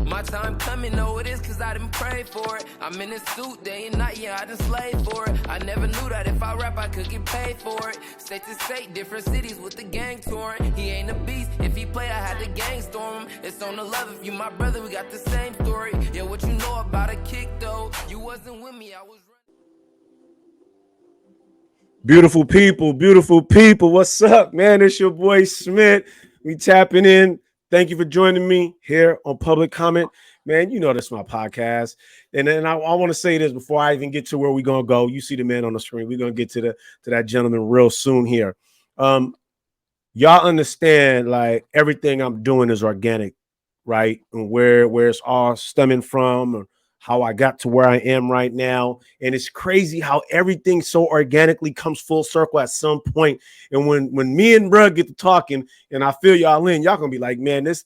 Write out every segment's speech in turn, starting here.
My time coming, know it is, cause I didn't pray for it. I'm in a suit day and night, yeah, I done slaved for it. I never knew that if I rap, I could get paid for it. State to state, different cities with the gang touring. He ain't a beast, if he play, I had the gang storm him. It's on the love, if you my brother, we got the same story. Yeah, what you know about a kick, though? You wasn't with me, I was Beautiful people. What's up, man? It's your boy Smith. We tapping in. Thank you for joining me here on Public Comment. Man, you know this is my podcast. And then I want to say this before I even get to where we're going to go. You see the man on the screen. We're going to get to that gentleman real soon here. Y'all understand, like, everything I'm doing is organic, right? And where it's all stemming from, or how I got to where I am right now. And it's crazy how everything so organically comes full circle at some point. And when me and Brug get to talking and I feel y'all in, y'all gonna be like, man, this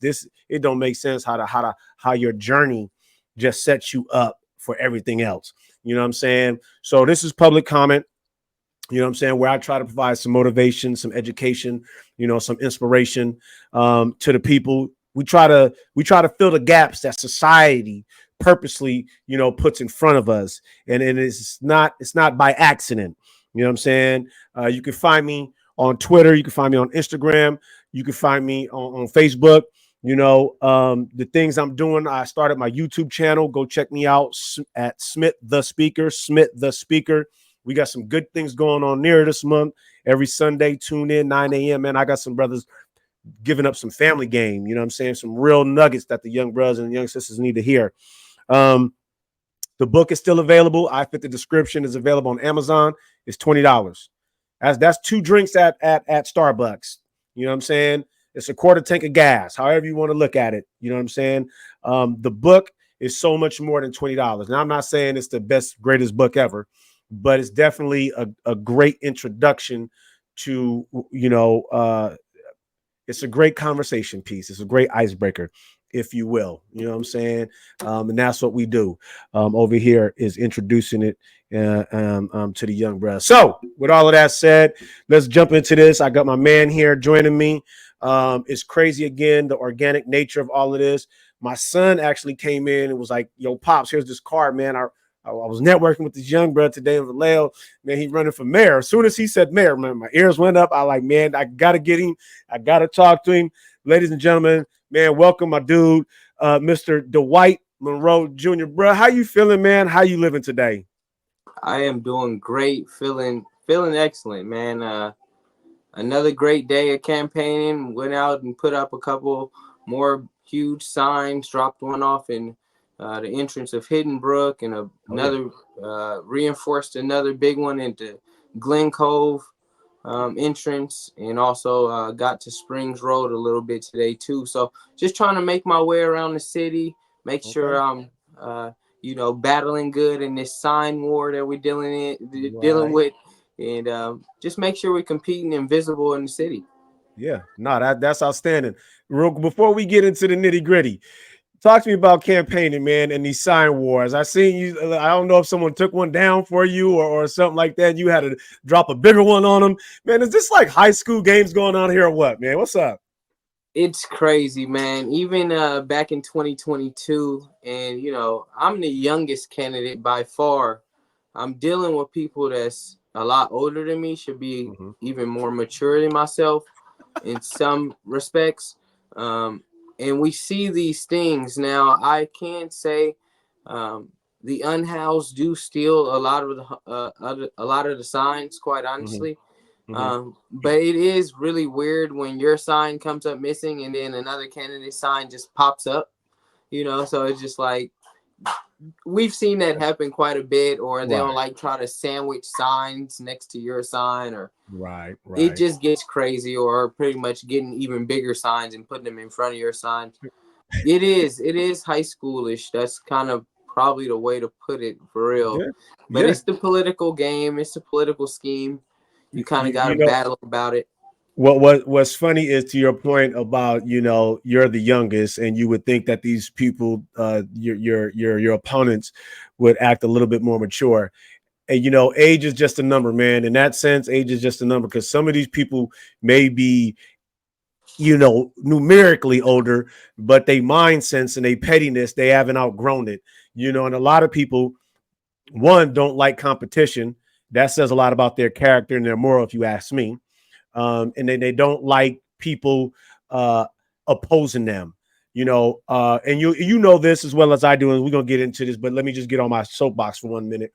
it don't make sense how your journey just sets you up for everything else. You know what I'm saying? So this is Public Comment. You know what I'm saying? Where I try to provide some motivation, some education, some inspiration to the people. We try to fill the gaps that society purposely, puts in front of us. And it's not by accident. You know what I'm saying? You can find me on Twitter. You can find me on Instagram. You can find me on Facebook. The things I'm doing. I started my YouTube channel. Go check me out at Smith the Speaker. We got some good things going on there this month. Every Sunday, tune in, 9 a.m. Man, I got some brothers giving up some family game. You know what I'm saying? Some real nuggets that the young brothers and young sisters need to hear. The book is still available. I fit the description is available on Amazon. It's $20. That's 2 drinks at Starbucks. You know what I'm saying? It's a quarter tank of gas, however you want to look at it. You know what I'm saying? The book is so much more than $20. Now, I'm not saying it's the best, greatest book ever, but it's definitely a great introduction to, it's a great conversation piece. It's a great icebreaker, if you will. You know what I'm saying? And that's what we do over here, is introducing it to the young brother. So with all of that said, let's jump into this. I got my man here joining me. It's crazy again, the organic nature of all of this. My son actually came in and was like, yo, Pops, here's this card, man. I was networking with this young brother today in Vallejo. Man, he running for mayor. As soon as he said mayor, man, my ears went up. I like, man, I got to get him. I got to talk to him. Ladies and gentlemen, man, welcome my dude, Mr. Dwight Monroe Jr. Bro, how you feeling, man? How you living today? I am doing great, feeling excellent, man. Another great day of campaigning. Went out and put up a couple more huge signs, dropped one off in the entrance of Hidden Brook, and reinforced another big one into Glen Cove entrance, and also got to Springs Road a little bit today too. So just trying to make my way around the city, make sure I'm battling good in this sign war that we're dealing with, and just make sure we're competing and visible in the city. Yeah, no, that's outstanding. Before we get into the nitty gritty, talk to me about campaigning, man, and these sign wars. I seen you. I don't know if someone took one down for you or something like that. You had to drop a bigger one on them. Man, is this like high school games going on here or what, man? What's up? It's crazy, man. Even back in 2022, and, I'm the youngest candidate by far. I'm dealing with people that's a lot older than me, should be even more mature than myself in some respects. And we see these things now. I can say the unhoused do steal a lot of the signs, quite honestly. But it is really weird when your sign comes up missing and then another candidate's sign just pops up. So it's just like, we've seen that happen quite a bit, or they'll try to sandwich signs next to your sign, or right. It just gets crazy, or pretty much getting even bigger signs and putting them in front of your sign. It is high schoolish. That's kind of probably the way to put it, for real. But it's the political game. It's the political scheme. You kind of got to battle about it. What's funny is, to your point about, you're the youngest, and you would think that these people, your opponents, would act a little bit more mature. And, age is just a number, man. In that sense, age is just a number, because some of these people may be numerically older, but they mind sense and they pettiness, they haven't outgrown it. And a lot of people, one, don't like competition. That says a lot about their character and their moral, if you ask me. And then they don't like people uh, opposing them. And you know this as well as I do, and we're gonna get into this. But let me just get on my soapbox for 1 minute.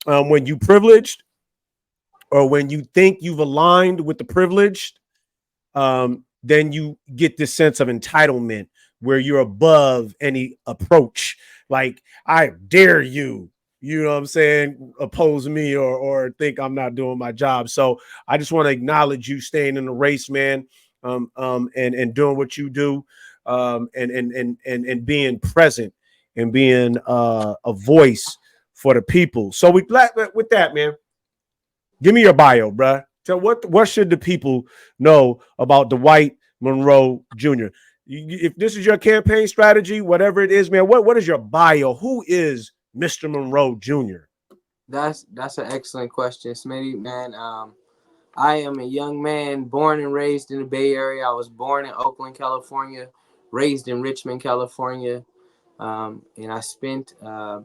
When you privileged, or when you think you've aligned with the privileged, then you get this sense of entitlement where you're above any approach. Like, I dare you, you know what I'm saying, oppose me or think I'm not doing my job. So I just want to acknowledge you staying in the race, man, and doing what you do, and being present and being a voice for the people. So with that, man, give me your bio, bruh. Tell what should the people know about Dwight Monroe Jr. If this is your campaign strategy, whatever it is, man, what is your bio? Who is Mr. Monroe Jr.? That's an excellent question, Smitty, man. I am a young man born and raised in the Bay Area. I was born in Oakland, California, raised in Richmond, California, and I spent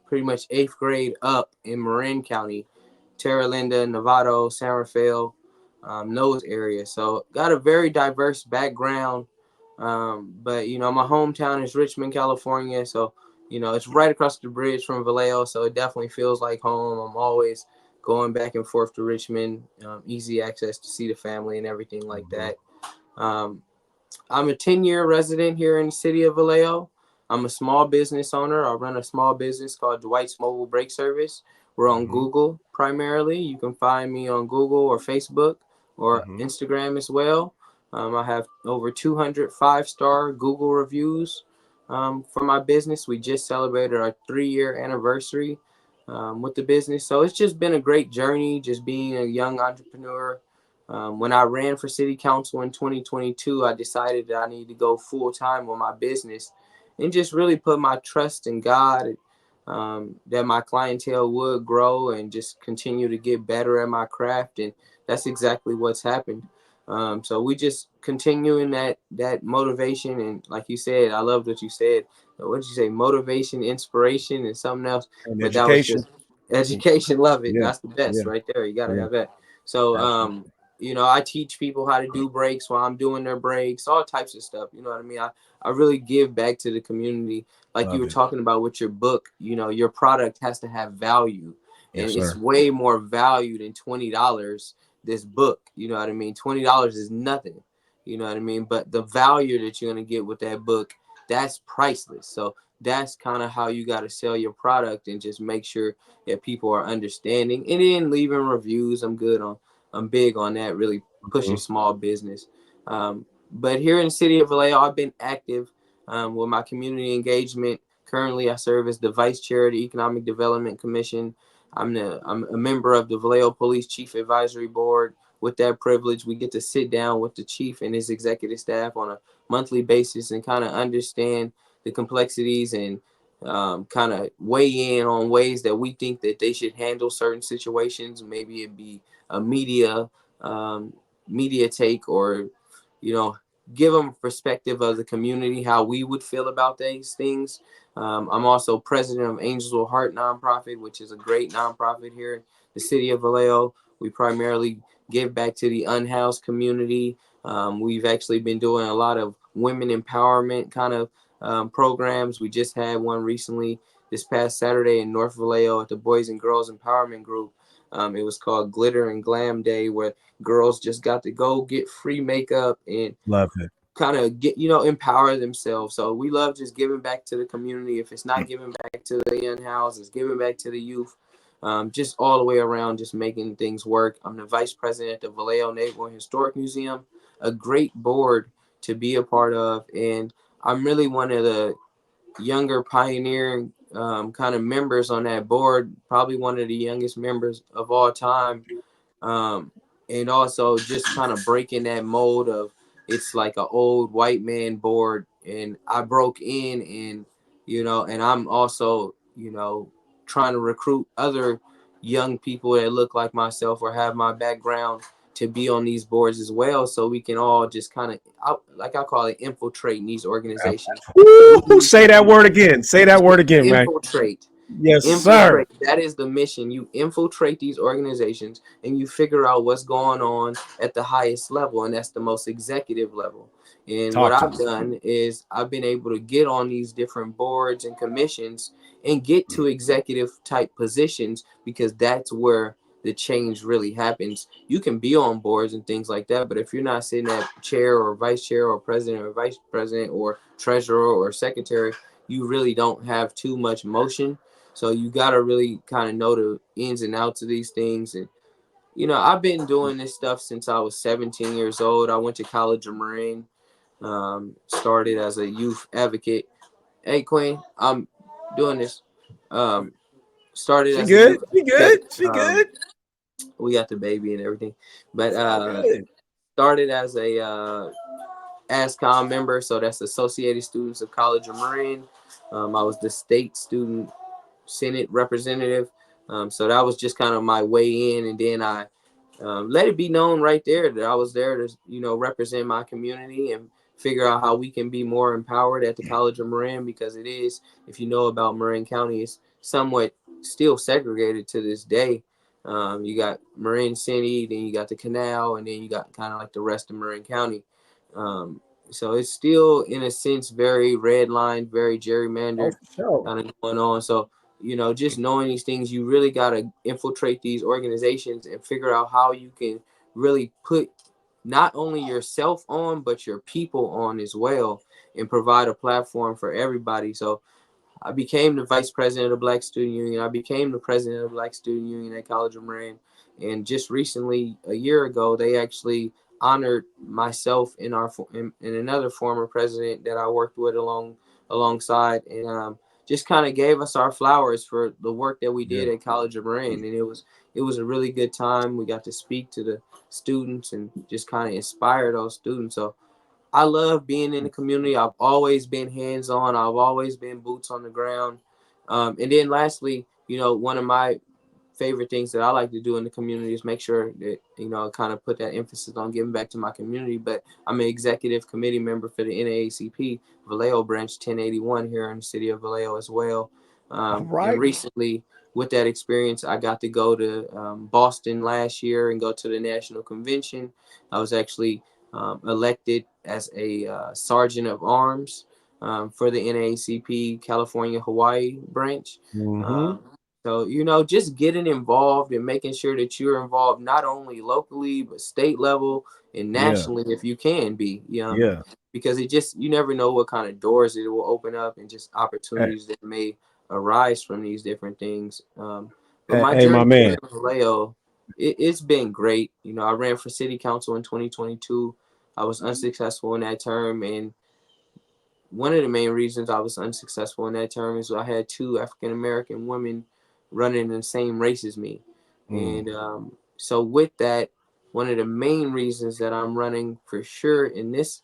pretty much 8th grade up in Marin County, Terra Linda, Novato, San Rafael, those areas. So got a very diverse background. But my hometown is Richmond, California. So it's right across the bridge from Vallejo. So it definitely feels like home. I'm always going back and forth to Richmond. Easy access to see the family and everything like that. Um, I'm a 10-year resident here in the city of Vallejo. I'm a small business owner. I run a small business called Dwight's Mobile Brake Service. We're on Mm-hmm. Google primarily. You can find me on Google or Facebook or Mm-hmm. Instagram as well. I have over 200 5-star Google reviews for my business. We just celebrated our 3-year anniversary with the business. So it's just been a great journey, just being a young entrepreneur. When I ran for city council in 2022, I decided that I need to go full time with my business and just really put my trust in God, that my clientele would grow and just continue to get better at my craft. And that's exactly what's happened. So we just continuing that motivation. And like you said, I loved what you said. What did you say? Motivation, inspiration, and something else. And But that was education. just education. Love it. Yeah, That's the best yeah, right there. You got to yeah. have that. So, Absolutely. I teach people how to do breaks while I'm doing their breaks, all types of stuff. You know what I mean? I really give back to the community. Like you Love were it. talking about with your book, your product has to have value. And Yes, it's sir. way more value than $20, this book. You know what I mean? $20 is nothing. You know what I mean? But the value that you're going to get with that book, that's priceless. So that's kind of how you got to sell your product and just make sure that people are understanding. And then leaving reviews. I'm big on that, really pushing Mhm. small business. But here in the city of Vallejo, I've been active with my community engagement. Currently, I serve as the vice chair of the Economic Development Commission. I'm a member of the Vallejo Police Chief Advisory Board. With that privilege, we get to sit down with the chief and his executive staff on a monthly basis and kind of understand the complexities and kind of weigh in on ways that we think that they should handle certain situations. Maybe it be a um, media take, or you know give them perspective of the community, how we would feel about these things. I'm also president of Angels with Heart nonprofit, which is a great nonprofit here in the city of Vallejo. We primarily give back to the unhoused community. We've actually been doing a lot of women empowerment kind of programs. We just had one recently this past Saturday in North Vallejo at the Boys and Girls Empowerment Group. It was called Glitter and Glam Day, where girls just got to go get free makeup and Love it. kind of get empower themselves. So we love just giving back to the community. If it's not giving back to the unhoused, it's giving back to the youth. Just all the way around, just making things work. I'm the vice president at the Vallejo Neighborhood Historic Museum, a great board to be a part of, and I'm really one of the younger pioneering kind of members on that board, probably one of the youngest members of all time. um, and also just kind of breaking that mold of it's like an old white man board, and I broke in, and and I'm also trying to recruit other young people that look like myself or have my background to be on these boards as well, so we can all just kind of, like I call it, infiltrate these organizations. Woo, say that word again. Say that word again, man. Infiltrate. Yes, sir. Infiltrate. That is the mission. You infiltrate these organizations and you figure out what's going on at the highest level, and that's the most executive level. And what Talk to I've me. done is I've been able to get on these different boards and commissions and get to executive type positions, because that's where the change really happens. You can be on boards and things like that, but if you're not sitting at chair or vice chair or president or vice president or treasurer or secretary, you really don't have too much motion. So you got to really kind of know the ins and outs of these things. And, I've been doing this stuff since I was 17 years old. I went to College of Marine, started as a youth advocate. Hey, Queen, I'm doing this. Um, started She as a good. youth She advocate. good. She good. We got the baby and everything. But It's all good. started as a ASCOM member. So that's Associated Students of College of Marine. I was the state student Senate representative. So that was just kind of my way in, and then I let it be known right there that I was there to, represent my community and figure out how we can be more empowered at the College of Marin, because it is, if you know about Marin County, it's somewhat still segregated to this day. You got Marin City, then you got the canal, and then you got kind of like the rest of Marin County. Um, so it's still, in a sense, very red lined, very Oh, gerrymandered for sure. kind of going on. So just knowing these things, you really got to infiltrate these organizations and figure out how you can really put not only yourself on, but your people on as well, and provide a platform for everybody. So I became the vice president of the Black Student Union. I became the president of the Black Student Union at College of Marin. And just recently, a year ago, they actually honored myself and another former president that I worked with alongside, and just kind of gave us our flowers for the work that we Yeah. did at College of Marin. And it was a really good time. We got to speak to the students and just kind of inspire those students. So I love being in the community. I've always been hands-on. I've always been boots on the ground. And then lastly, one of my favorite things that I like to do in the community is make sure that, kind of put that emphasis on giving back to my community. But I'm an executive committee member for the NAACP Vallejo branch 1081 here in the city of Vallejo as well. All And right. recently, with that experience, I got to go to Boston last year and go to the national convention. I was actually elected as a sergeant of arms for the NAACP California Hawaii branch. Mm-hmm. So, just getting involved and making sure that you're involved not only locally, but state level and Yeah. nationally if you can be. Yeah. Because you never know what kind of doors it will open up and just Hey, opportunities that may arise from these different things. But hey, my hey, my journey here man. in Vallejo, it's been great. I ran for city council in 2022. I was unsuccessful in that term, and one of the main reasons I was unsuccessful in that term is I had two African American women running in the same race as me. Mm. And so with that, one of the main reasons that I'm running for sure in this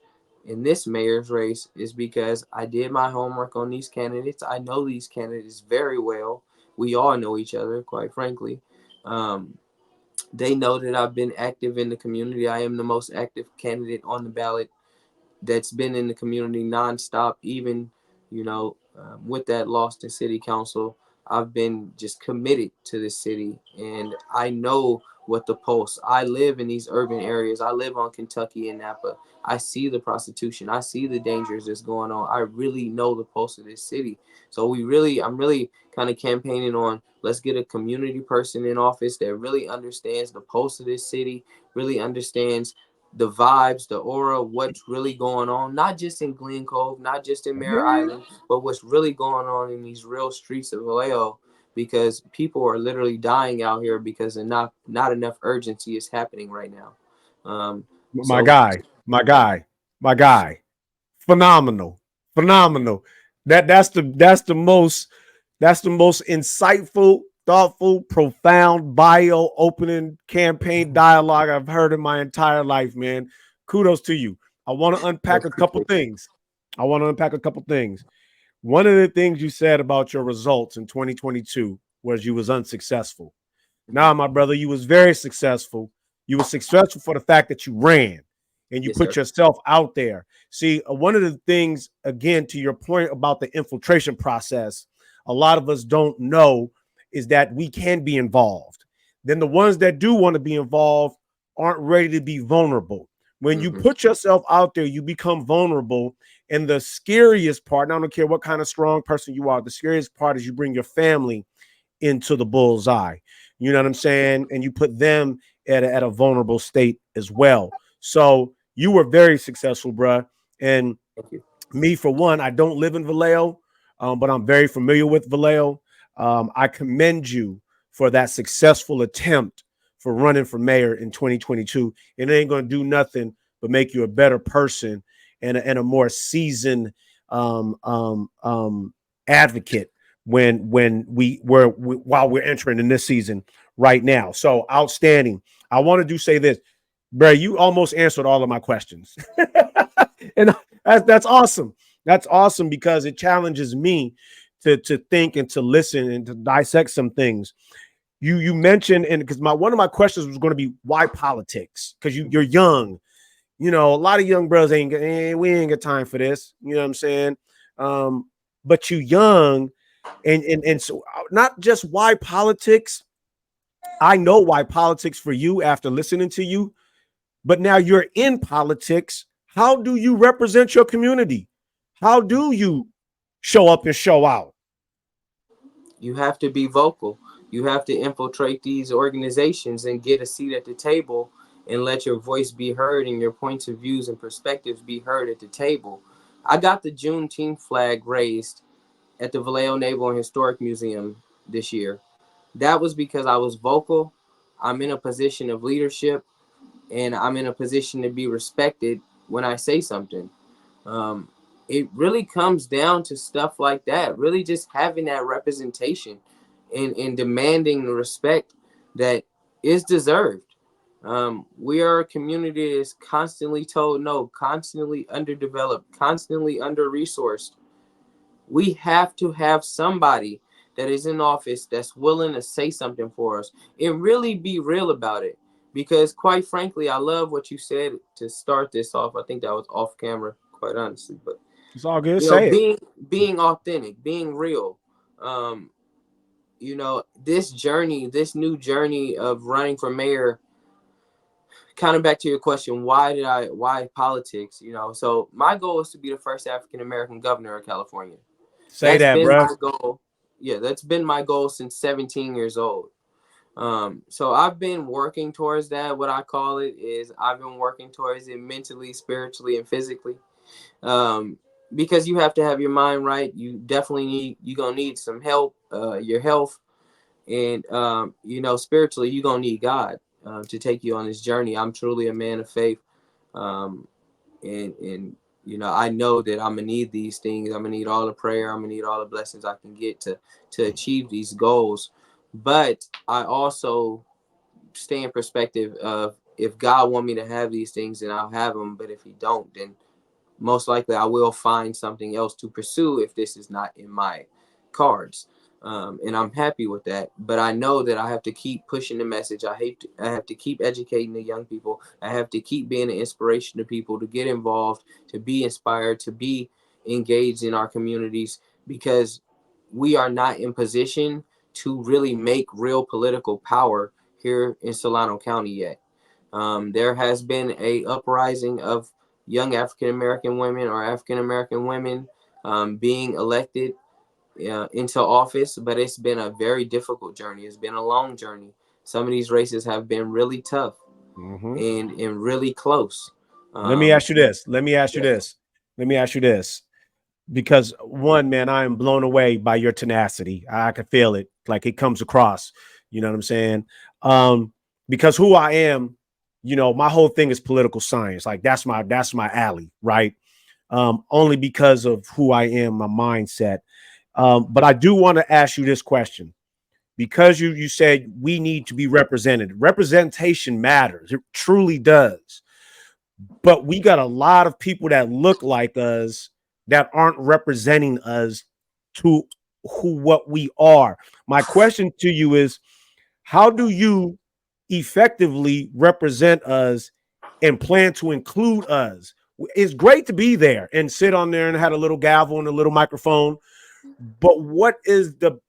mayor's race is because I did my homework on these candidates. I know these candidates very well. We all know each other, quite frankly. Um, they know that I've been active in the community. I am the most active candidate on the ballot that's been in the community nonstop. Even with that loss to city council, I've been just committed to the city, and I know what the pulse. I live in these urban areas. I live on Kentucky and Napa. I see the prostitution. I see the dangers that's going on. I really know the pulse of this city. So I'm really kind of campaigning on, let's get a community person in office that really understands the pulse of this city, really understands the vibes, the aura, what's really going on, not just in Glen Cove, not just in I Mare hear you. Island, but what's really going on in these real streets of Vallejo, because people are literally dying out here because not enough urgency is happening right now. My So guy. My guy. My guy. Phenomenal. Phenomenal. That's the most insightful, thoughtful, profound bio opening campaign dialogue I've heard in my entire life, man. Kudos to you. I want to unpack a couple things. One of the things you said about your results in 2022 was you was unsuccessful. Now, my brother, you was very successful. You were successful for the fact that you ran and you Yes, put sir. yourself out there. See, one of the things, again, to your point about the infiltration process, a lot of us don't know is that we can be involved. Then the ones that do want to be involved aren't ready to be vulnerable. When you Mm-hmm. put yourself out there, you become vulnerable. And the scariest part, and I don't care what kind of strong person you are, the scariest part is you bring your family into the bullseye. You know what I'm saying? And you put them at a vulnerable state as well. So you were very successful, bruh. And Thank you. me, for one, I don't live in Vallejo, but I'm very familiar with Vallejo. I commend you for that successful attempt for running for mayor in 2022. It ain't going to do nothing but make you a better person and a more seasoned um, um, um, advocate while we're entering in this season right now. So outstanding. I want to say this, bro. You almost answered all of my questions, and that's awesome. That's awesome because it challenges me to think and to listen and to dissect some things. You mentioned, and because one of my questions was going to be why politics? Because you're young. You know, a lot of young brothers we ain't got time for this. You know what I'm saying? But you young, and so not just why politics. I know why politics for you after listening to you, but now you're in politics. How do you represent your community? How do you show up and show out? You have to be vocal. You have to infiltrate these organizations and get a seat at the table and let your voice be heard and your points of views and perspectives be heard at the table. I got the Juneteenth flag raised at the Vallejo Naval and Historic Museum this year. That was because I was vocal. I'm in a position of leadership and I'm in a position to be respected when I say something. Um, it really comes down to stuff like that, really just having that representation and demanding the respect that is deserved. We are a community that's constantly told no, constantly underdeveloped, constantly under resourced. We have to have somebody that is in office that's willing to say something for us and really be real about it. Because quite frankly, I love what you said to start this off. I think that was off camera, quite honestly. But It's all good. you know, Say it. being authentic, being real. Um, you know, this journey, this new journey of running for mayor, kind of back to your question, why politics? You know, so my goal is to be the first African American governor of California. Say That's that, been bruh. my goal. Yeah, that's been my goal since 17 years old. So I've been working towards that. What I call it is I've been working towards it mentally, spiritually, and physically. Um, because you have to have your mind right. You definitely you're gonna need some help, your health, and you know, spiritually, you're gonna need God to take you on this journey. I'm truly a man of faith. Um, and you know, I know that I'm gonna need these things. I'm gonna need all the prayer. I'm gonna need all the blessings I can get to achieve these goals. But I also stay in perspective of if God want me to have these things, then I'll have them. But if He don't, then most likely I will find something else to pursue if this is not in my cards. And I'm happy with that. But I know that I have to keep pushing the message. I have to keep educating the young people. I have to keep being an inspiration to people to get involved, to be inspired, to be engaged in our communities because we are not in position to really make real political power here in Solano County yet. There has been a uprising of young African American women or African American women being elected into office, but it's been a very difficult journey. It's been a long journey. Some of these races have been really tough Mm-hmm. and really close. Let me Um, ask you this. Let me ask you yeah. this. Let me ask you this. Because one, man, I am blown away by your tenacity. I can feel it. Like it comes across. You know what I'm saying? Because who I am, you know, my whole thing is political science. Like that's my alley, right? Only because of who I am, my mindset. But I do want to ask you this question because you said we need to be represented. Representation matters. It truly does. But we got a lot of people that look like us that aren't representing us to what we are. My question to you is how do you effectively represent us and plan to include us. It's great to be there and sit on there and had a little gavel and a little microphone. But what is the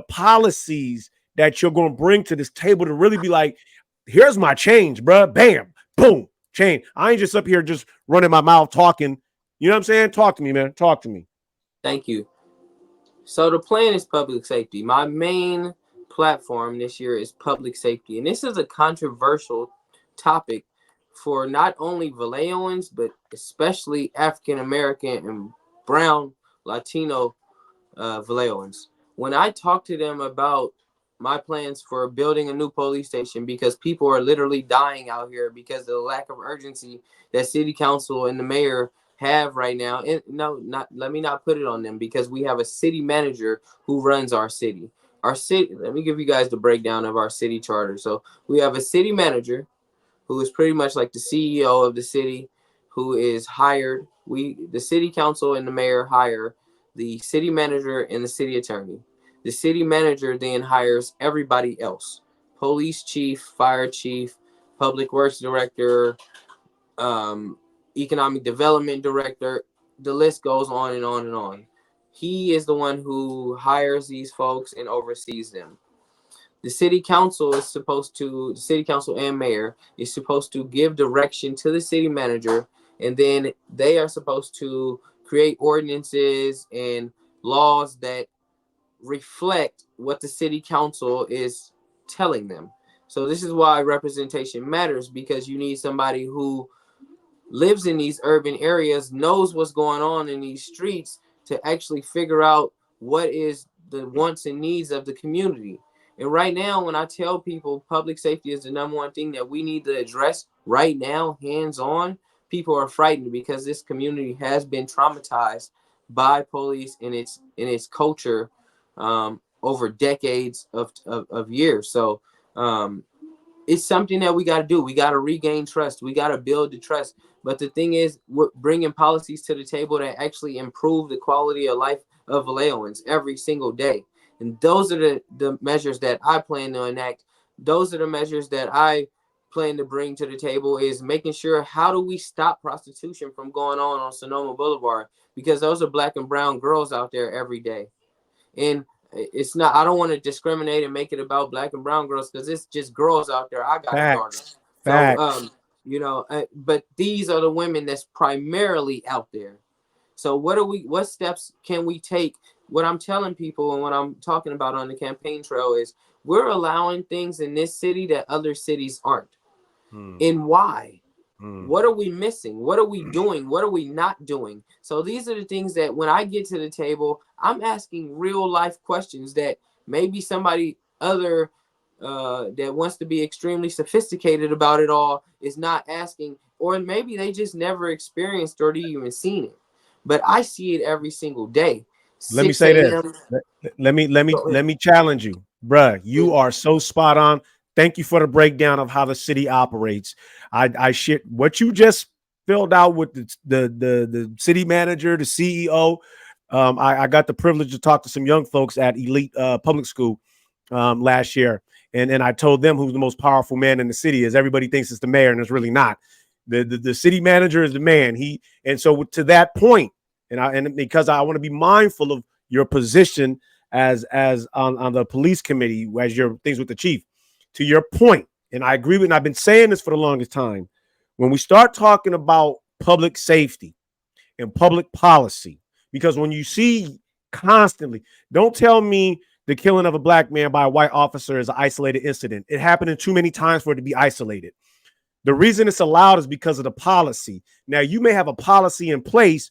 policies that you're going to bring to this table to really be like, here's my change, bro. Bam, boom, change. I ain't just up here just running my mouth talking. You know what I'm saying? Talk to me, man. Talk to me. Thank you. So the plan is public safety. My main platform this year is public safety. And this is a controversial topic for not only Vallejoans, but especially African American and brown Latino Vallejoans. When I talk to them about my plans for building a new police station, because people are literally dying out here because of the lack of urgency that city council and the mayor have right now. And no, not let me not put it on them, because we have a city manager who runs our city. Our city, let me give you guys the breakdown of our city charter. So we have a city manager who is pretty much like the CEO of the city, who is hired. The city council and the mayor hire the city manager and the city attorney. The city manager then hires everybody else: police chief, fire chief, public works director, economic development director. The list goes on and on and on. He is the one who hires these folks and oversees them. The city council and mayor is supposed to give direction to the city manager, and then they are supposed to create ordinances and laws that reflect what the city council is telling them. So this is why representation matters, because you need somebody who lives in these urban areas, knows what's going on in these streets, to actually figure out what is the wants and needs of the community. And right now, when I tell people public safety is the number one thing that we need to address right now, hands on, people are frightened because this community has been traumatized by police and its culture over decades of years. So it's something that we got to do. We got to regain trust. We got to build the trust. But the thing is, we're bringing policies to the table that actually improve the quality of life of Vallejoans every single day. And those are the measures that I plan to enact. Those are the measures that I plan to bring to the table, is making sure, how do we stop prostitution from going on Sonoma Boulevard? Because those are black and brown girls out there every day. And it's not, I don't want to discriminate and make it about black and brown girls, because it's just girls out there. I got a daughter. So, but these are the women that's primarily out there. So what steps can we take? What I'm telling people and what I'm talking about on the campaign trail is, we're allowing things in this city that other cities aren't. And why? What are we missing? What are we doing? What are we not doing? So these are the things that when I get to the table, I'm asking real life questions that maybe somebody other that wants to be extremely sophisticated about it all is not asking, or maybe they just never experienced or even seen it. But I see it every single day. Let me say this. Let me challenge you, bruh. You are so spot on. Thank you for the breakdown of how the city operates. I shit what you just filled out with the city manager, the CEO. I got the privilege to talk to some young folks at Elite Public School last year, and I told them who's the most powerful man in the city is. Everybody thinks it's the mayor, and it's really not. The city manager is the man. And so to that point, and because I want to be mindful of your position as on the police committee, as your things with the chief. To your point, and I agree with, and I've been saying this for the longest time, when we start talking about public safety and public policy, because when you see constantly, don't tell me the killing of a black man by a white officer is an isolated incident. It happened too many times for it to be isolated. The reason it's allowed is because of the policy. Now, you may have a policy in place,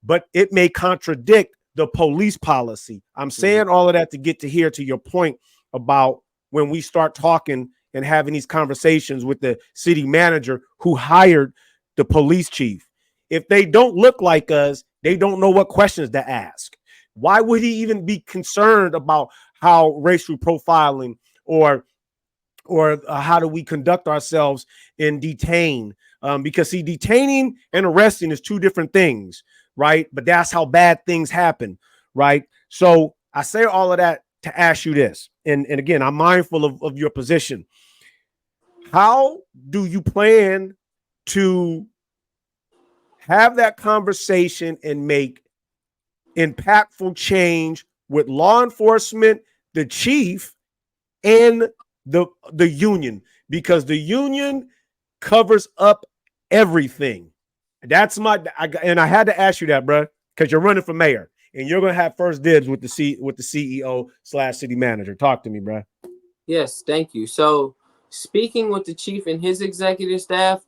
but it may contradict the police policy. I'm saying all of that to get to here to your point about when we start talking and having these conversations with the city manager who hired the police chief. If they don't look like us, they don't know what questions to ask. Why would he even be concerned about how racial profiling or how do we conduct ourselves in detain? Because see, detaining and arresting is two different things, right? But that's how bad things happen, right? So I say all of that to ask you this, and again, I'm mindful of your position. How do you plan to have that conversation and make impactful change with law enforcement, the chief, and the union? Because the union covers up everything. That's and I had to ask you that, bro, because you're running for mayor and you're gonna have first dibs with the CEO / city manager. Talk to me, bro. Yes, thank you. So, speaking with the chief and his executive staff,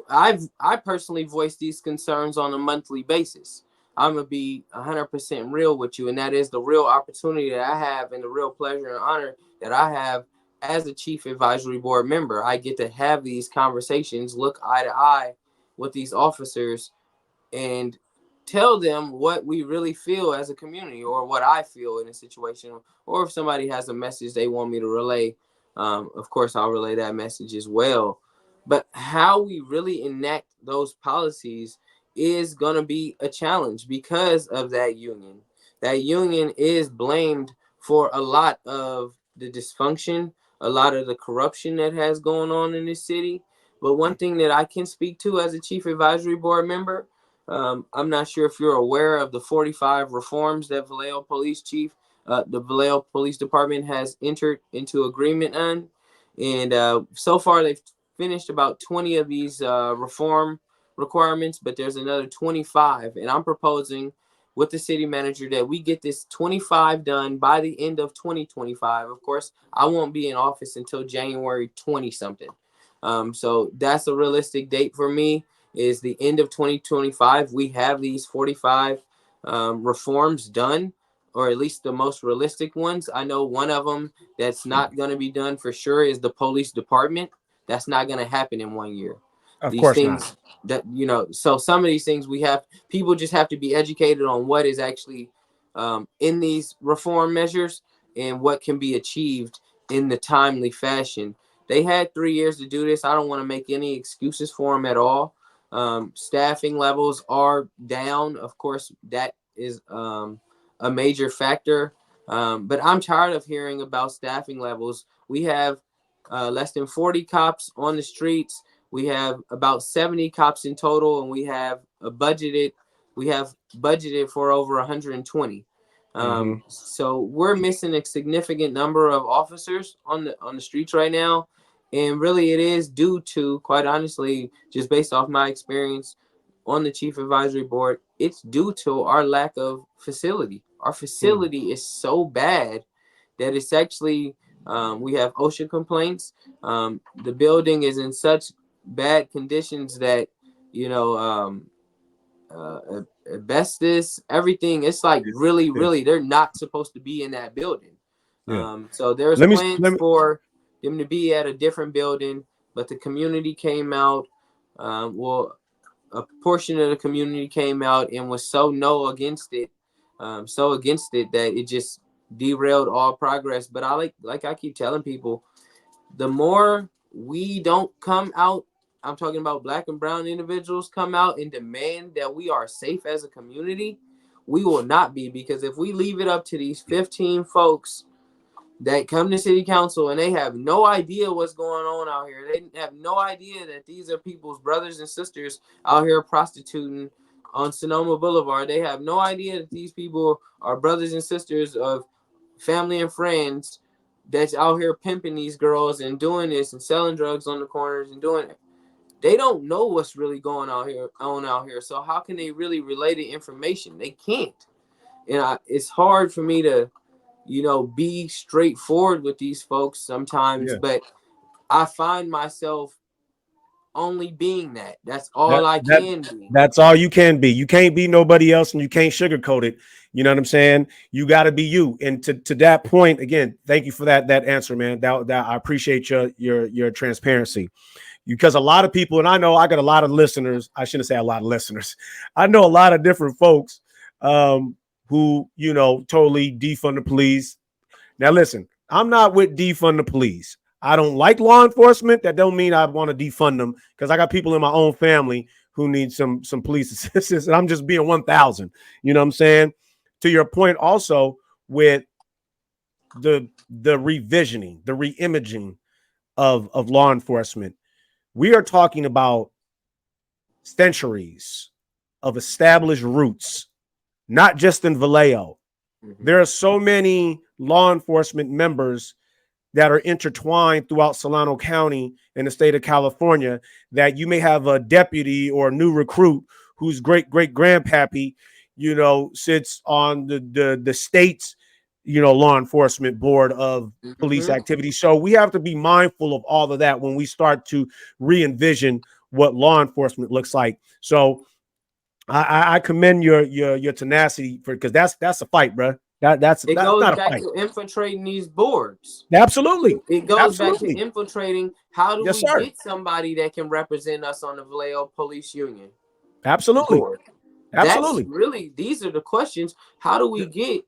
I personally voiced these concerns on a monthly basis. I'm gonna be 100% real with you, and that is the real opportunity that I have, and the real pleasure and honor that I have as a chief advisory board member. I get to have these conversations, look eye to eye with these officers, and tell them what we really feel as a community, or what I feel in a situation, or if somebody has a message they want me to relay, of course I'll relay that message as well. But how we really enact those policies is going to be a challenge because of that union. That union is blamed for a lot of the dysfunction, a lot of the corruption that has going on in this city. But one thing that I can speak to as a chief advisory board member, I'm not sure if you're aware of the 45 reforms that the Vallejo Police Department has entered into agreement on. And so far, they've finished about 20 of these reform requirements, but there's another 25. And I'm proposing with the city manager that we get this 25 done by the end of 2025. Of course, I won't be in office until January 20 something. So that's a realistic date for me, is the end of 2025. We have these 45 reforms done, or at least the most realistic ones. I know one of them that's not going to be done for sure is the police department. That's not going to happen in 1 year. Of These course not. things that, so some of these things people just have to be educated on what is actually in these reform measures and what can be achieved in the timely fashion. They had 3 years to do this. I don't want to make any excuses for them at all. Staffing levels are down. Of course, that is a major factor. But I'm tired of hearing about staffing levels. We have less than 40 cops on the streets. We have about 70 cops in total, and we have budgeted for over 120. So we're missing a significant number of officers on the streets right now. And really it is due to, quite honestly, just based off my experience on the chief advisory board, it's due to our lack of facility. Our facility is so bad that it's actually, we have OSHA complaints. The building is in such bad conditions that, asbestos, everything, it's like really, they're not supposed to be in that building. So there's plans for them to be at a different building, but the community came out. A portion of the community came out and was so against it that it just derailed all progress. But I keep telling people, the more we don't come out, I'm talking about Black and brown individuals, come out and demand that we are safe as a community, we will not be. Because if we leave it up to these 15 folks that come to city council and they have no idea what's going on out here, they have no idea that these are people's brothers and sisters out here prostituting on Sonoma Boulevard. They have no idea that these people are brothers and sisters of family and friends that's out here pimping these girls and doing this and selling drugs on the corners and doing it. They don't know what's really going on out here. So how can they really relay the information? They can't. And it's hard for me to, be straightforward with these folks sometimes, but I find myself only being that. That's all I can be. That's all you can be. You can't be nobody else, and you can't sugarcoat it. You know what I'm saying? You got to be you. And to that point, again, thank you for that answer, man. That I appreciate your transparency. Because a lot of people, and I know I got a lot of listeners. I shouldn't say a lot of listeners. I know a lot of different folks who, totally defund the police. Now, listen, I'm not with defund the police. I don't like law enforcement. That don't mean I want to defund them, because I got people in my own family who need some police assistance, and I'm just being 1,000. You know what I'm saying? To your point also with the revisioning, the reimaging of law enforcement. We are talking about centuries of established roots, not just in Vallejo. Mm-hmm. There are so many law enforcement members that are intertwined throughout Solano County in the state of California that you may have a deputy or a new recruit whose great grandpappy, sits on the state's, law enforcement board of police activity. So we have to be mindful of all of that when we start to re-envision what law enforcement looks like. So I commend your tenacity because that's a fight, bro. That's It not goes a back fight. to infiltrating these boards. Absolutely. It goes back to Absolutely. infiltrating. How do Yes, we sir. get somebody that can represent us on the Vallejo Police Union Absolutely. board? That's Absolutely. really, these are the questions. How do we get?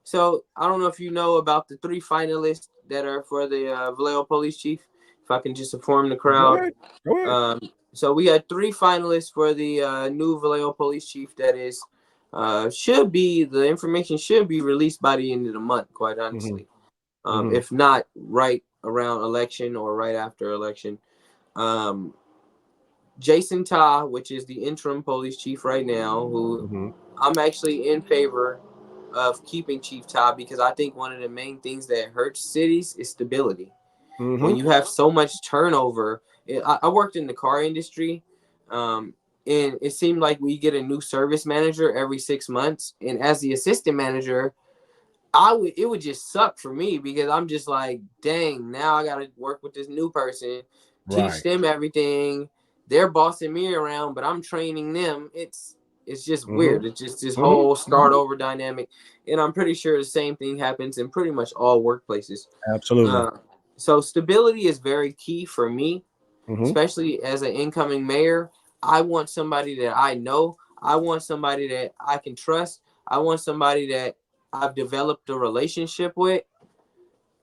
So I don't know if you know about the 3 finalists that are for the Vallejo Police Chief. If I can just inform the Go crowd. ahead. Go ahead. So we had 3 finalists for the new Vallejo Police Chief. That is, the information should be released by the end of the month. Quite honestly, if not right around election or right after election. Jason Ta, which is the interim police chief right now, who I'm actually in favor of keeping Chief Ta because I think one of the main things that hurts cities is stability. When you have so much turnover, I worked in the car industry, and it seemed like we get a new service manager every 6 months, and as the assistant manager, it would just suck for me because I'm just like, dang, now I got to work with this new person, teach them everything. They're bossing me around, but I'm training them. It's just weird. It's just this whole start over dynamic, and I'm pretty sure the same thing happens in pretty much all workplaces. Absolutely. So stability is very key for me, especially as an incoming mayor. I want somebody that I know. I want somebody that I can trust. I want somebody that I've developed a relationship with,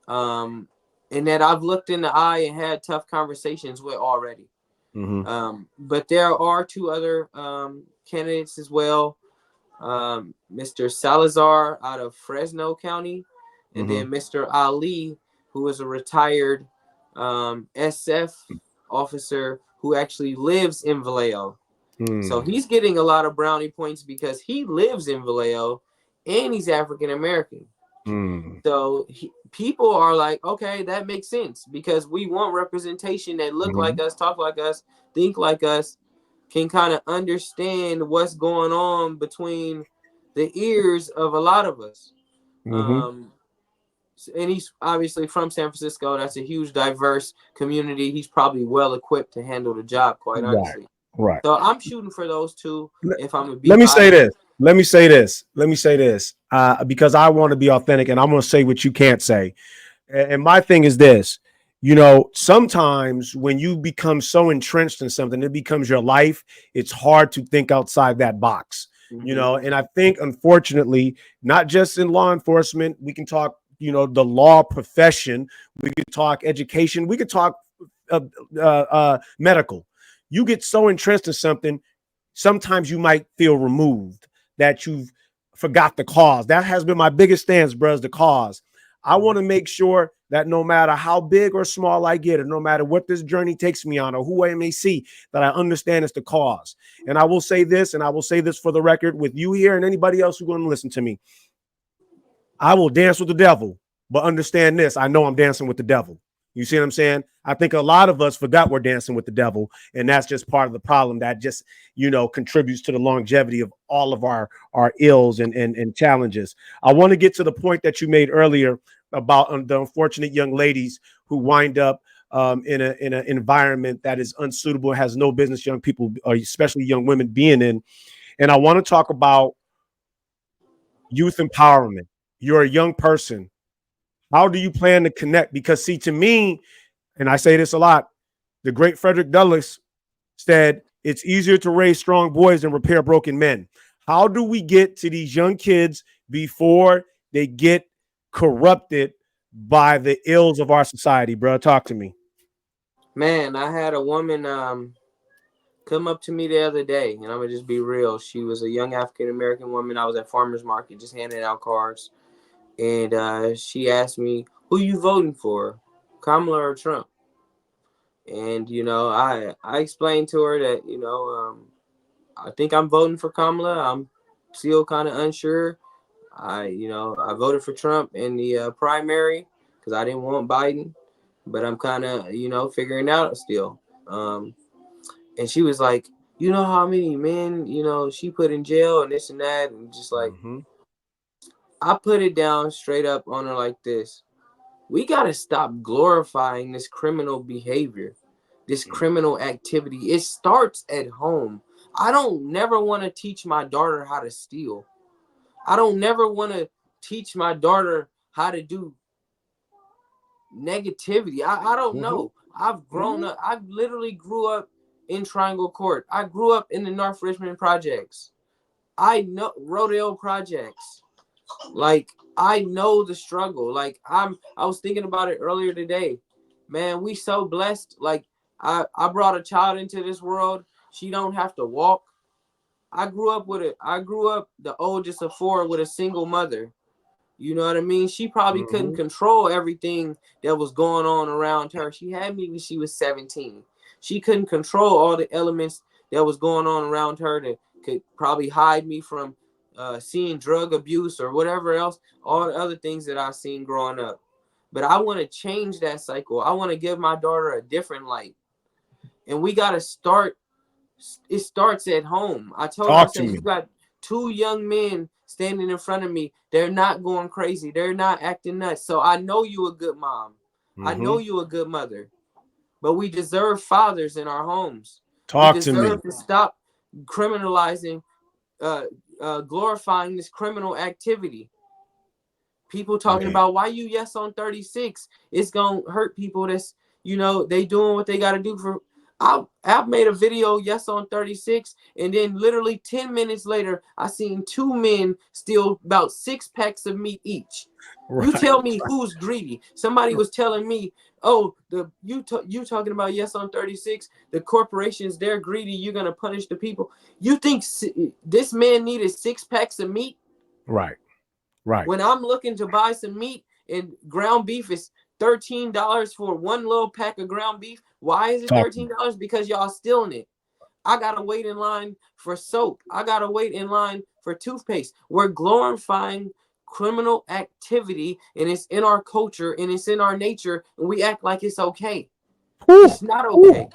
and that I've looked in the eye and had tough conversations with already. But there are 2 other candidates as well. Mr. Salazar out of Fresno County, and then Mr. Ali, who is a retired SF officer who actually lives in Vallejo. So he's getting a lot of brownie points because he lives in Vallejo and he's African American. So people are like, okay, that makes sense because we want representation that look like us, talk like us, think like us, can kind of understand what's going on between the ears of a lot of us. And he's obviously from San Francisco. That's a huge, diverse community. He's probably well equipped to handle the job, quite honestly. Right. So I'm shooting for those 2. If I'm gonna be, Let me say this. Because I want to be authentic, and I'm going to say what you can't say. And my thing is this. Sometimes when you become so entrenched in something, it becomes your life. It's hard to think outside that box. And I think, unfortunately, not just in law enforcement, we can talk, the law profession, we could talk education, we could talk medical. You get so entrenched in something, sometimes you might feel removed, that you've forgot the cause. That has been my biggest stance, bro, is the cause. I want to make sure that no matter how big or small I get, or no matter what this journey takes me on, or who I may see, that I understand it's the cause. And I will say this, and I will say this for the record with you here and anybody else who's going to listen to me. I will dance with the devil, but understand this. I know I'm dancing with the devil. You see what I'm saying? I think a lot of us forgot we're dancing with the devil, and that's just part of the problem that just, contributes to the longevity of all of our ills and challenges. I want to get to the point that you made earlier about the unfortunate young ladies who wind up in an environment that is unsuitable, has no business young people, or especially young women, being in. And I want to talk about youth empowerment. You're a young person. How do you plan to connect? Because, see, to me, and I say this a lot, the great Frederick Douglass said, it's easier to raise strong boys than repair broken men. How do we get to these young kids before they get corrupted by the ills of our society, bro? Talk to me. Man, I had a woman come up to me the other day, and I'm going to just be real. She was a young African-American woman. I was at farmer's market just handing out cards. and she asked me, "Who you voting for, Kamala or Trump?" And I explained to her that I think I'm voting for Kamala. I'm still kind of unsure. I voted for Trump in the primary because I didn't want Biden, but I'm kind of figuring out still. Um, and she was like, "You know how many men she put in jail and this and that," and just like Mm-hmm. I put it down straight up on her like this: we got to stop glorifying this criminal behavior, this criminal activity. It starts at home. I don't never want to teach my daughter how to steal. I don't never want to teach my daughter how to do negativity. I don't Mm-hmm. know. I've grown Mm-hmm. up. I literally grew up in Triangle Court. I grew up in the North Richmond projects. I know Rodale projects. Like I know the struggle. Like I was thinking about it earlier today. Man, we so blessed. Like I brought a child into this world. She don't have to walk. I grew up the oldest of four with a single mother. You know what I mean? She probably couldn't Mm-hmm. control everything that was going on around her. She had me when she was 17. She couldn't control all the elements that was going on around her that could probably hide me from seeing drug abuse or whatever else, all the other things that I've seen growing up. But I want to change that cycle. I want to give my daughter a different light. And we got to start it starts at home. I told her, I Talk to said, you me. got two young men standing in front of me. They're not going crazy. They're not acting nuts. So I know you a good mom. I Mm-hmm. know you a good mother. But we deserve fathers in our homes. We Talk to me. deserve to stop criminalizing, uh, glorifying this criminal activity. People talking Yeah. about why you yes on 36. It's gonna hurt people that's they doing what they gotta do for I've made a video yes on 36, and then literally 10 minutes later I seen two men steal about 6 packs of meat each. You Right. tell me who's greedy. Somebody was telling me, oh, you talking about yes on 36, the corporations, they're greedy, you're gonna punish the people. You think this man needed 6 packs of meat? Right. Right. When I'm looking to buy some meat and ground beef is $13 for one little pack of ground beef. Why is it Talk to me. $13? Because y'all stealing it. I gotta wait in line for soap. I gotta wait in line for toothpaste. We're glorifying criminal activity, and it's in our culture and it's in our nature, and we act like it's okay. Whew. It's not Whew. okay.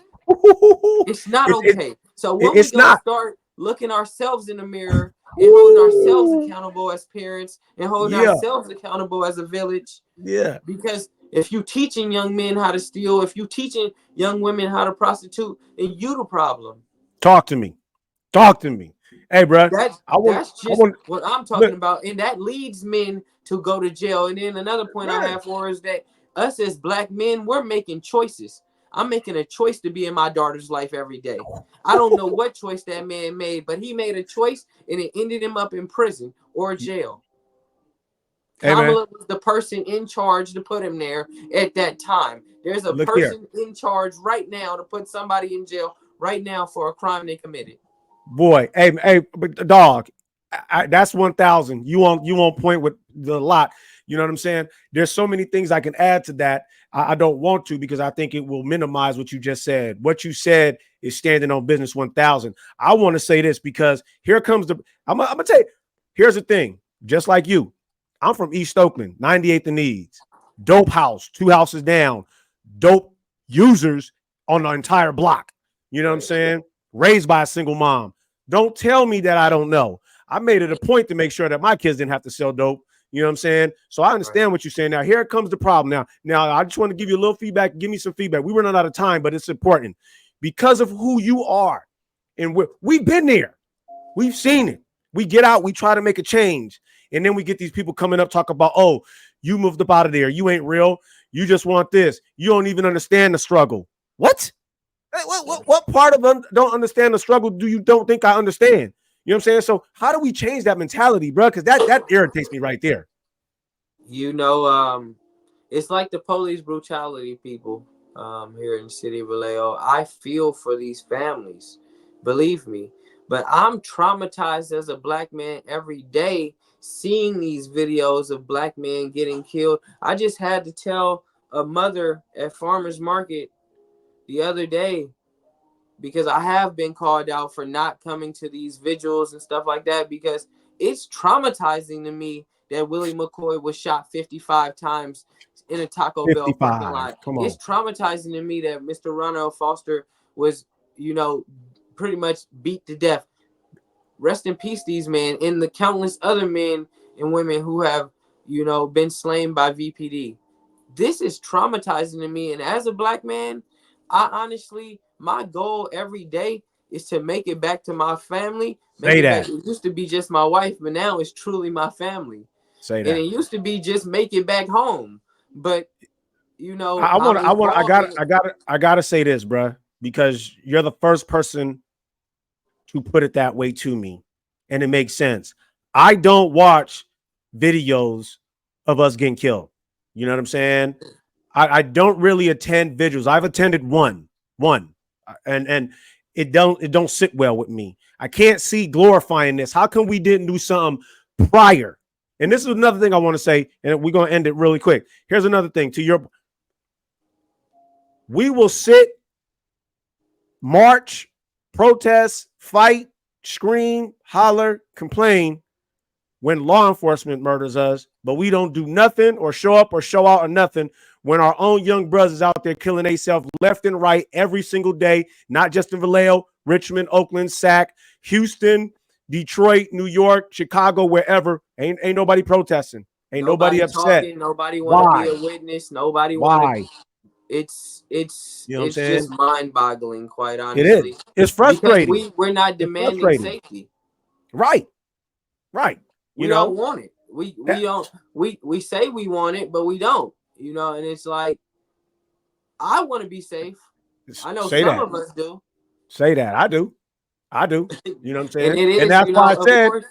It's not It, it, okay. So when we it's gonna not. start looking ourselves in the mirror and holding ourselves Woo. accountable as parents and holding Yeah. ourselves accountable as a village? Yeah. Because if you teaching young men how to steal, if you teaching young women how to prostitute, then you the problem. Talk to me. Talk to me. Hey, bro. That's I want. that's I just want. what I'm talking Look, about, and that leads men to go to jail. And then another point I man. have for is that us as black men, we're making choices. I'm making a choice to be in my daughter's life every day. I don't know what choice that man made, but he made a choice, and it ended him up in prison or jail. Hey, man. Kamala was the person in charge to put him there at that time. There's a Look here, person in charge right now to put somebody in jail right now for a crime they committed. boy. Hey, but dog. That's 1,000. You on point with the lot. You know what I'm saying? There's so many things I can add to that. I don't want to because I think it will minimize what you just said. What you said is standing on business 1,000. I want to say this because here comes the. I'm gonna tell you. Here's the thing. Just like you, I'm from East Oakland, 98th and Eads. Dope house, 2 houses down. Dope users on the entire block. You know what I'm Right. saying? Raised by a single mom. Don't tell me that I don't know. I made it a point to make sure that my kids didn't have to sell dope. You know what I'm saying? So I Right. understand what you're saying. Now, here comes the problem. Now, I just want to give you a little feedback. Give me some feedback. We run out of time, but it's important because of who you are. And we've been there. We've seen it. We get out, we try to make a change. And then we get these people coming up talk about, oh, you moved up out of there. You ain't real. You just want this. You don't even understand the struggle. What? What part of don't understand the struggle do you don't think I understand? You know what I'm saying? So how do we change that mentality, bro? Because that irritates me right there. You know, it's like the police brutality, people, here in the city of Vallejo. I feel for these families, believe me. But I'm traumatized as a black man every day seeing these videos of black men getting killed. I just had to tell a mother at farmers market the other day, because I have been called out for not coming to these vigils and stuff like that, because it's traumatizing to me that Willie McCoy was shot 55 times in a Taco Bell parking 55. lot. Come It's on. traumatizing to me that Mr. Ronald Foster was, pretty much beat to death. Rest in peace, these men, and the countless other men and women who have, been slain by VPD. This is traumatizing to me. And as a black man, I honestly, my goal every day is to make it back to my family. Make Say it back. that. It used to be just my wife, but now it's truly my family. Say And that. it used to be just make it back home. But I'm I involved in. gotta say this, bruh, because you're the first person to put it that way to me, and it makes sense. I don't watch videos of us getting killed. You know what I'm saying? I don't really attend vigils. I've attended one, and it don't sit well with me. I can't see glorifying this. How come we didn't do something prior? And this is another thing I want to say, and we're gonna end it really quick. Here's another thing to your. We will sit, march, protest, fight, scream, holler, complain when law enforcement murders us, but we don't do nothing or show up or show out or nothing when our own young brothers out there killing themselves left and right every single day, not just in Vallejo, Richmond, Oakland, Sac, Houston, Detroit, New York, Chicago, wherever. Ain't nobody protesting. Ain't nobody Nobody upset. talking. Nobody want to be Why? a witness. Nobody want to. Why? It's it's You know what I'm it's just saying? mind-boggling, quite It is. honestly, It's because frustrating. we're not It's demanding frustrating. safety. Right. Right. We don't want it. We don't. We say we want it, but we don't. And it's like, I want to be safe. I know say some that. of us do, Say that. I do. I do. You know what I'm and saying? it And is, that's why I of said course.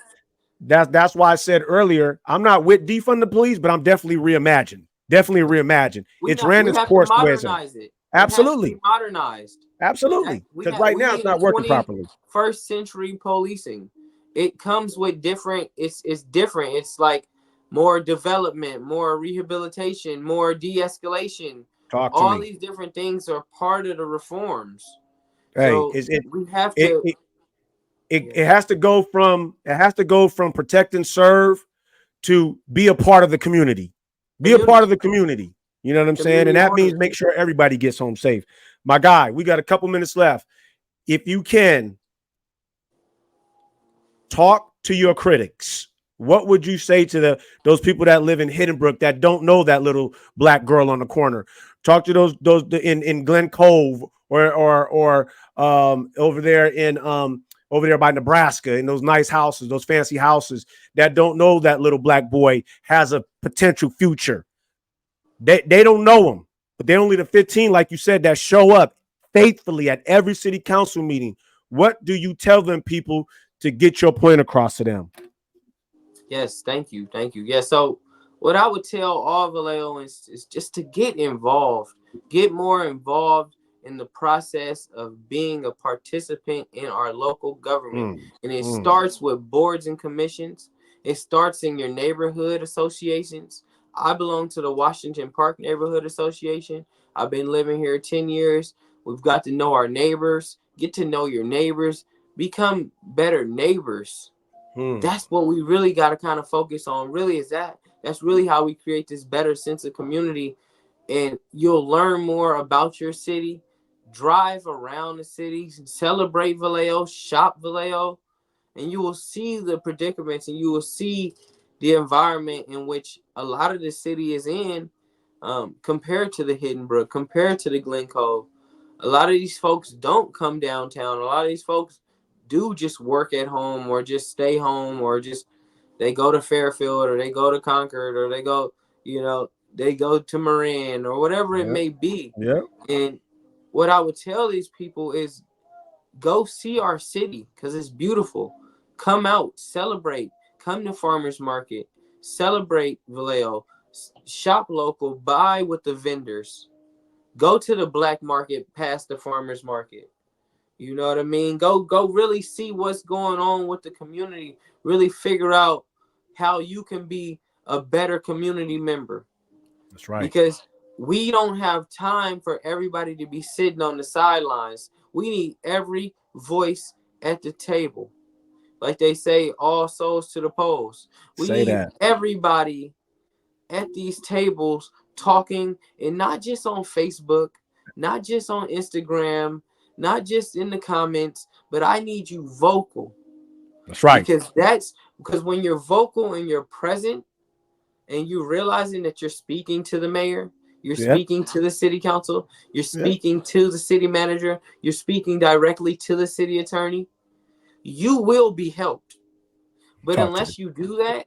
that's why I said earlier, I'm not with defund the police, but I'm definitely reimagine. Definitely reimagine. It's ran We its have to course the way it's at. modernize it. It has to be Absolutely. modernized. Absolutely. Because right now We it's in not working properly. 21st century policing. It comes with different. It's different. It's like more development, more rehabilitation, more de-escalation. Talk to All me. these different things are part of the reforms. Hey, So we have it to. it, it, Yeah. it has to go from protect and serve to be a part of the community. Be a part Community, of the community. You know what I'm saying? community And that means oriented. make sure everybody gets home safe. My guy, we got a couple minutes left. If you can talk to your critics, what would you say to those people that live in Hiddenbrook that don't know that little black girl on the corner? Talk to those in Glen Cove or over there by Nebraska in those nice houses, those fancy houses that don't know that little black boy has a potential future. They don't know him, but they're only the 15, like you said, that show up faithfully at every city council meeting. What do you tell them, people, to get your point across to them? Yes, thank you. Yeah, so what I would tell all Vallejoans is just to get more involved in the process of being a participant in our local government. Mm, And it mm. starts with boards and commissions. It starts in your neighborhood associations. I belong to the Washington Park Neighborhood Association. I've been living here 10 years. We've got to know our neighbors, get to know your neighbors, become better neighbors. Hmm. That's what we really got to kind of focus on. Really, is that's really how we create this better sense of community. And you'll learn more about your city, drive around the city, celebrate Vallejo, shop Vallejo, and you will see the predicaments, and you will see the environment in which a lot of the city is in, compared to the Hidden Brook, compared to the Glen Cove. A lot of these folks don't come downtown. A lot of these folks do just work at home, or just stay home, or just they go to Fairfield, or they go to Concord, or they go to Marin, or whatever it Yep. may be. Yep. And what I would tell these people is, go see our city, because it's beautiful. Come out, celebrate, come to farmers market, celebrate Vallejo, shop local, buy with the vendors, go to the black market past the farmers market. You know what I mean? Go really see what's going on with the community. Really figure out, how you can be a better community member. That's right. Because we don't have time for everybody to be sitting on the sidelines. We need every voice at the table. Like they say, all souls to the polls. We Say need that. everybody at these tables talking, and not just on Facebook, not just on Instagram, not just in the comments, but I need you vocal. That's right. Because when you're vocal and you're present and you realizing that you're speaking to the mayor, you're Yep. speaking to the city council, you're Yep. speaking to the city manager, you're speaking directly to the city attorney, you will be helped. But Talk to me. unless you do that,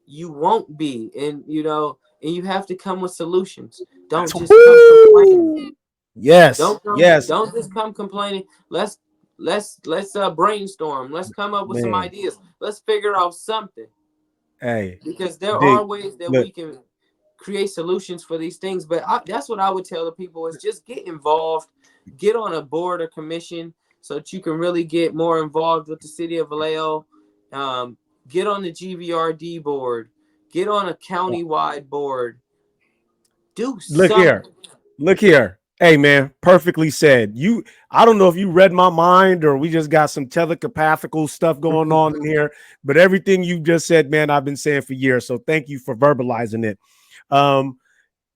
you won't be. And and you have to come with solutions. Don't That's just come complaining. woo. Yes. Yes. Don't just come complaining. Let's brainstorm. Let's come up with some Man. ideas. Let's figure out something. Hey. Because there Big. are ways that Look. we can create solutions for these things. But that's what I would tell the people is just get involved, get on a board or commission so that you can really get more involved with the city of Vallejo. Get on the GVRD board, get on a county-wide board. Do Look here. something. Look here. Hey man, perfectly said. I don't know if you read my mind or we just got some telepathical stuff going on in here, but everything you just said, man, I've been saying for years. So thank you for verbalizing it.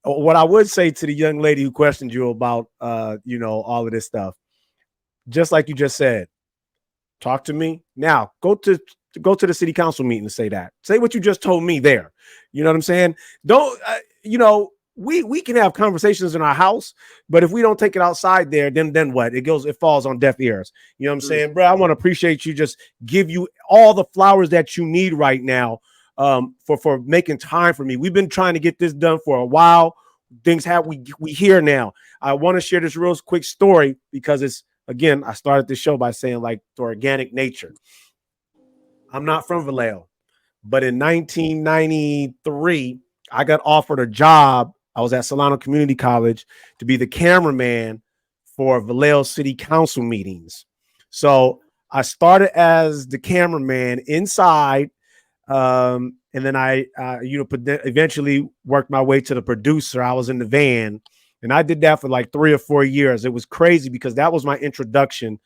What I would say to the young lady who questioned you about all of this stuff, just like you just said, talk to me. Now go to the city council meeting and say that. Say what you just told me there. You know what I'm saying? Don't we can have conversations in our house, but if we don't take it outside there, then what? It falls on deaf ears. You know what I'm saying, bro? I want to appreciate you, just give you all the flowers that you need right now, for making time for me. We've been trying to get this done for a while. Things have we here now. I want to share this real quick story because it's, again, I started this show by saying like the organic nature. I'm not from Vallejo, but in 1993, I got offered a job. I was at Solano Community College to be the cameraman for Vallejo City Council meetings. So I started as the cameraman inside, and then I eventually worked my way to the producer. I was in the van, and I did that for like 3 or 4 years. It was crazy because that was my introduction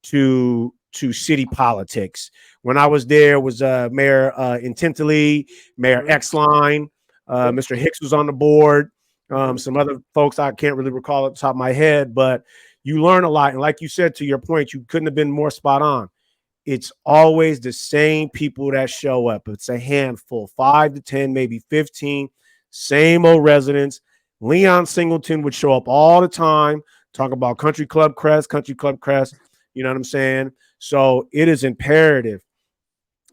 to city politics. When I was there, was Mayor Intently, Mayor Exline. Mr. Hicks was on the board. Some other folks I can't really recall at the top of my head, but you learn a lot. And like you said, to your point, you couldn't have been more spot on. It's always the same people that show up. It's a handful, 5 to 10, maybe 15, same old residents. Leon Singleton would show up all the time, talk about Country Club Crest. You know what I'm saying? So it is imperative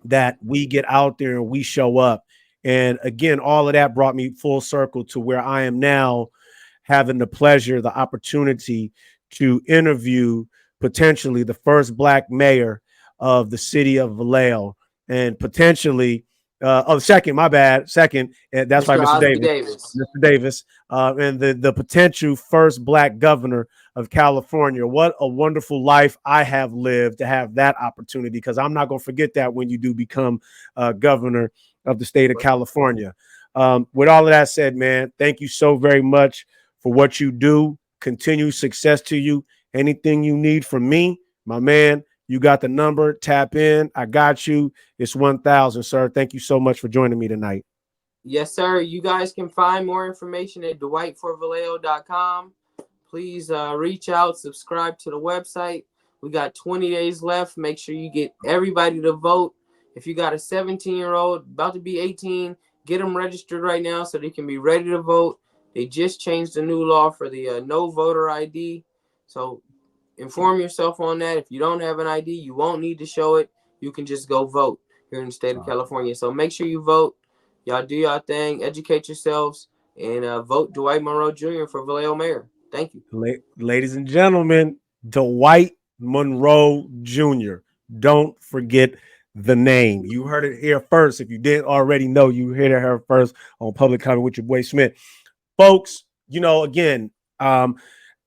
that we get out there and we show up. And again, all of that brought me full circle to where I am now, having the pleasure, the opportunity to interview potentially the first Black mayor of the city of Vallejo, and potentially, second, my bad, second, and that's Mr. right, Osby Davis. Mr. Davis, and the potential first Black governor of California. What a wonderful life I have lived to have that opportunity, because I'm not going to forget that when you do become governor of the state of California. With all of that said, man, thank you so very much for what you do. Continued success to you. Anything you need from me, my man, you got the number. Tap in. I got you. It's 1,000, sir. Thank you so much for joining me tonight. Yes, sir. You guys can find more information at dwightforvallejo.com. Please reach out, subscribe to the website. We got 20 days left. Make sure you get everybody to vote. If you got a 17-year-old about to be 18, get them registered right now so they can be ready to vote. They just changed the new law for the no voter ID. So inform yourself on that. If you don't have an ID, you won't need to show it. You can just go vote here in the state of California. So make sure you vote. Y'all do y'all thing. Educate yourselves. And vote Dwight Monroe Jr. for Vallejo mayor. Thank you. Ladies and gentlemen, Dwight Monroe Jr. Don't forget the name. You heard it here first. If you didn't already know, you heard it here first on Public Comment with your boy Smith. Folks, again,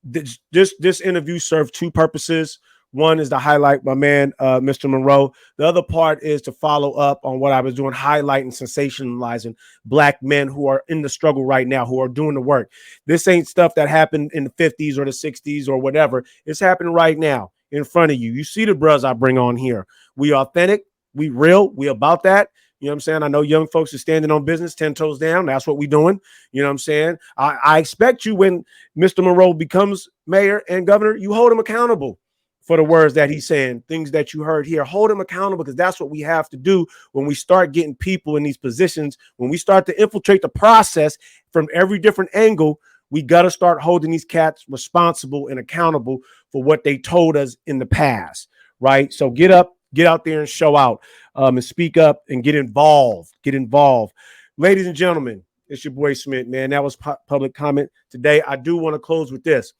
this interview served two purposes. One is to highlight my man, Mr. Monroe. The other part is to follow up on what I was doing, highlighting, sensationalizing black men who are in the struggle right now, who are doing the work. This ain't stuff that happened in the 50s or the 60s or whatever. It's happening right now in front of you. You see the bros I bring on here. We authentic, we real, we about that. You know what I'm saying? I know young folks are standing on business 10 toes down. That's what we're doing. You know what I'm saying? I expect you, when Mr. Monroe becomes mayor and governor, you hold him accountable for the words that he's saying, things that you heard here. Hold him accountable, because that's what we have to do when we start getting people in these positions. When we start to infiltrate the process from every different angle, we got to start holding these cats responsible and accountable for what they told us in the past, right? So get up, get out there and show out, and speak up and get involved. Get involved. Ladies and gentlemen, it's your boy Smith, man. That was public comment today. I do want to close with this.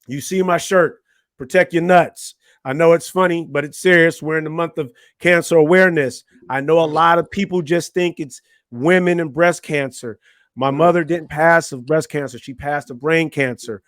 You see my shirt, protect your nuts. I know it's funny, but it's serious. We're in the month of cancer awareness. I know a lot of people just think it's women and breast cancer. My mother didn't pass of breast cancer. She passed of brain cancer.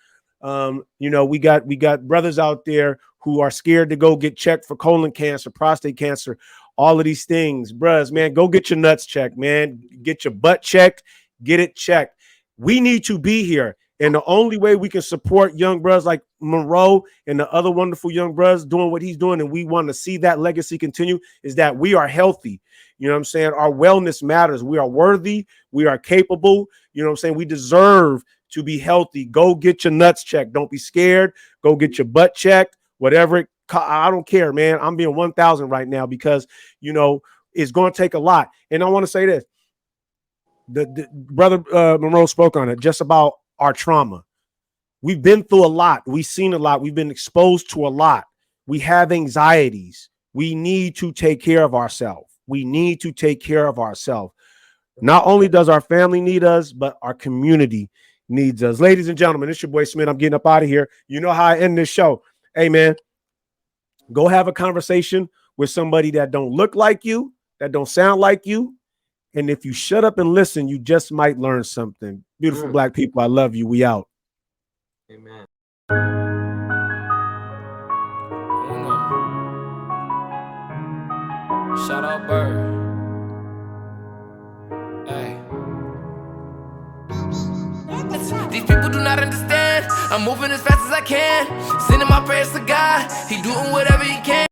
You know, we got brothers out there who are scared to go get checked for colon cancer, prostate cancer, all of these things. Bros, man, go get your nuts checked, man. Get your butt checked, get it checked. We need to be here. And the only way we can support young brothers like Monroe and the other wonderful young brothers doing what he's doing, and we want to see that legacy continue, is that we are healthy. You know what I'm saying? Our wellness matters. We are worthy. We are capable. You know what I'm saying? We deserve to be healthy. Go get your nuts checked. Don't be scared. Go get your butt checked. Whatever. I don't care, man. I'm being 1,000 right now because, you know, it's going to take a lot. And I want to say this. The brother Monroe spoke on it, just about our trauma. We've been through a lot. We've seen a lot. We've been exposed to a lot. We have anxieties. We need to take care of ourselves. We need to take care of ourselves. Not only does our family need us, but our community needs us. Ladies and gentlemen, it's your boy Smith. I'm getting up out of here. You know how I end this show. Hey, man, go have a conversation with somebody that don't look like you, that don't sound like you. And if you shut up and listen, you just might learn something. Beautiful black people, I love you. We out. Amen. Shout out Bird. Hey. These people do not understand. I'm moving as fast as I can. Sending my prayers to God. He doing whatever he can.